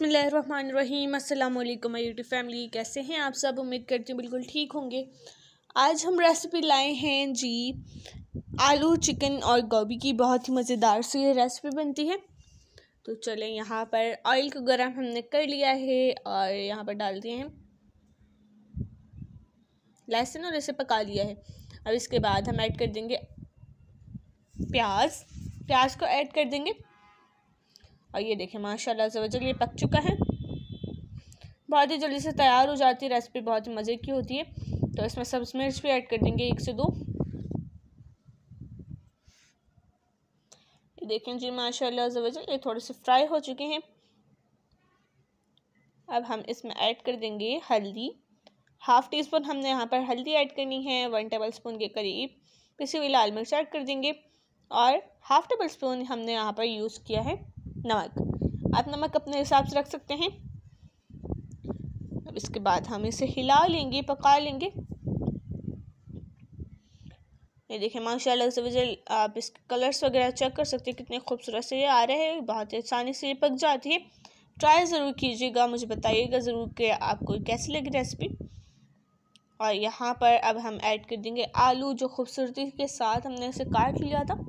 बिस्मिल्लाहिर्रहमानिर्रहीम। अस्सलाम वालेकुम माय यूट्यूब फैमिली, कैसे हैं आप सब? उम्मीद करती हूँ बिल्कुल ठीक होंगे। आज हम रेसिपी लाए हैं जी आलू चिकन और गोभी की। बहुत ही मज़ेदार सी ये रेसिपी बनती है। तो चलें, यहाँ पर ऑयल को गर्म हमने कर लिया है और यहाँ पर डाल दिए हैं लहसुन और इसे पका लिया है। अब इसके बाद हम ऐड कर देंगे प्याज को ऐड कर देंगे और ये देखें माशाल्लाह से ये पक चुका है। बहुत ही जल्दी से तैयार हो जाती है रेसिपी, बहुत ही मज़े की होती है। तो इसमें सब्ज़ मिर्च भी ऐड कर देंगे 1 से 2। ये देखें जी माशाल्लाह से ये थोड़े से फ्राई हो चुके हैं। अब हम इसमें ऐड कर देंगे हल्दी। 1/2 टीस्पून हमने यहाँ पर हल्दी ऐड करनी है। 1 टेबल स्पून के करीब पिसी हुई लाल मिर्च ऐड कर देंगे और 1/2 टेबल स्पून हमने यहाँ पर यूज़ किया है नमक। आप नमक अपने हिसाब से रख सकते हैं। अब इसके बाद हम इसे हिला लेंगे, पका लेंगे। ये देखें माशाल्लाह से आप इसके कलर्स वगैरह चेक कर सकते हैं, कितने खूबसूरत से ये आ रहे हैं। बहुत ही आसानी से ये पक जाती है। ट्राई ज़रूर कीजिएगा, मुझे बताइएगा ज़रूर कि आपको कैसी लगी रेसिपी। और यहाँ पर अब हम ऐड कर देंगे आलू, जो खूबसूरती के साथ हमने इसे काट लिया था।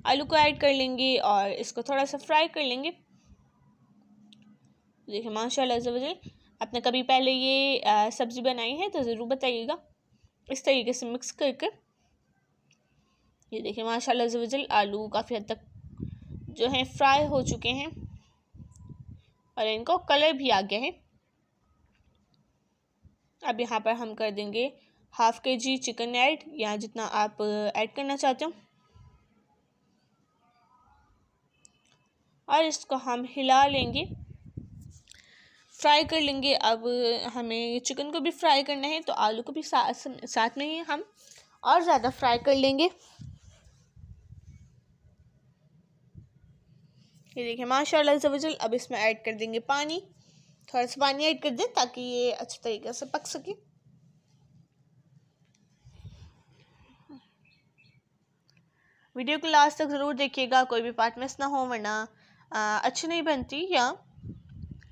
आलू को ऐड कर लेंगे और इसको थोड़ा सा फ्राई कर लेंगे। देखिए माशाल्लाह से आपने कभी पहले ये सब्ज़ी बनाई है तो ज़रूर बताइएगा। इस तरीके से मिक्स करके ये देखिए माशाल्लाह से आलू काफ़ी हद तक जो है फ्राई हो चुके हैं और इनको कलर भी आ गया है। अब यहाँ पर हम कर देंगे 1/2 kg चिकन ऐड, या जितना आप ऐड करना चाहते हो, और इसको हम हिला लेंगे, फ्राई कर लेंगे। अब हमें चिकन को भी फ्राई करना है तो आलू को भी साथ में ही हम और ज़्यादा फ्राई कर लेंगे। ये देखिए माशाल्लाह से अब इसमें ऐड कर देंगे पानी। थोड़ा सा पानी ऐड कर दें ताकि ये अच्छे तरीके से पक सके। वीडियो को लास्ट तक ज़रूर देखिएगा, कोई भी पार्ट मिस ना हो, वरना अच्छी नहीं बनती या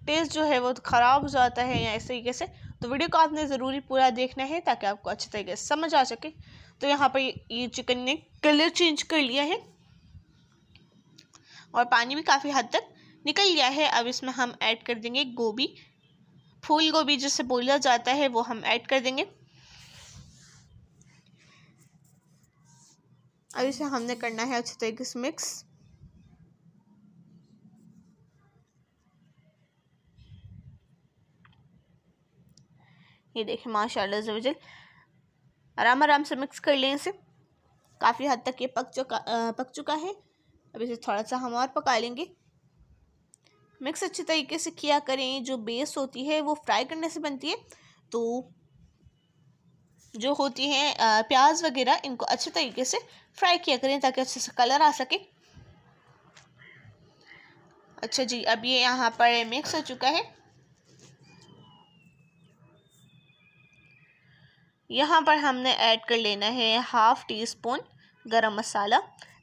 टेस्ट जो है वो तो ख़राब हो जाता है या इस तरीके से। तो वीडियो को आपने ज़रूरी पूरा देखना है ताकि आपको अच्छे तरीके से समझ आ सके। तो यहाँ पर ये चिकन ने कलर चेंज कर लिया है और पानी भी काफ़ी हद तक निकल गया है। अब इसमें हम ऐड कर देंगे गोभी, फूल गोभी जिसे बोला जाता है, वो हम ऐड कर देंगे। अब इसे हमने करना है अच्छे तरीके से मिक्स। ये देखें माशाल्लाह से आराम से मिक्स कर लें इसे। काफ़ी हद तक ये पक चुका है। अब इसे थोड़ा सा हम और पका लेंगे। मिक्स अच्छे तरीके से किया करें। जो बेस होती है वो फ्राई करने से बनती है, तो जो होती है प्याज वगैरह, इनको अच्छे तरीके से फ्राई किया करें ताकि अच्छे से कलर आ सके। अच्छा जी, अब ये यहाँ पर मिक्स हो चुका है। यहाँ पर हमने ऐड कर लेना है 1/2 टीस्पून गरम मसाला।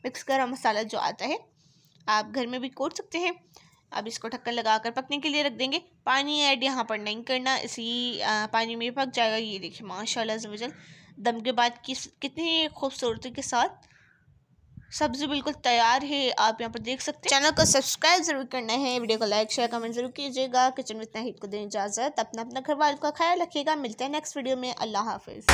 मिक्स गरम मसाला जो आता है आप घर में भी कोट सकते हैं। अब इसको ढक्कन लगाकर पकने के लिए रख देंगे। पानी ऐड यहाँ पर नहीं करना, इसी पानी में पक जाएगा। ये देखिए माशाल्लाह से दम के बाद कितनी खूबसूरती के साथ सब्ज़ी बिल्कुल तैयार है। आप यहाँ पर देख सकते हैं। चैनल को सब्सक्राइब ज़रूर करना है, वीडियो को लाइक शेयर कमेंट ज़रूर कीजिएगा। किचन विद नाहिद को दें इजाज़त। अपना घर वालों का ख्याल रखिएगा। मिलते हैं नेक्स्ट वीडियो में। अल्लाह हाफिज़।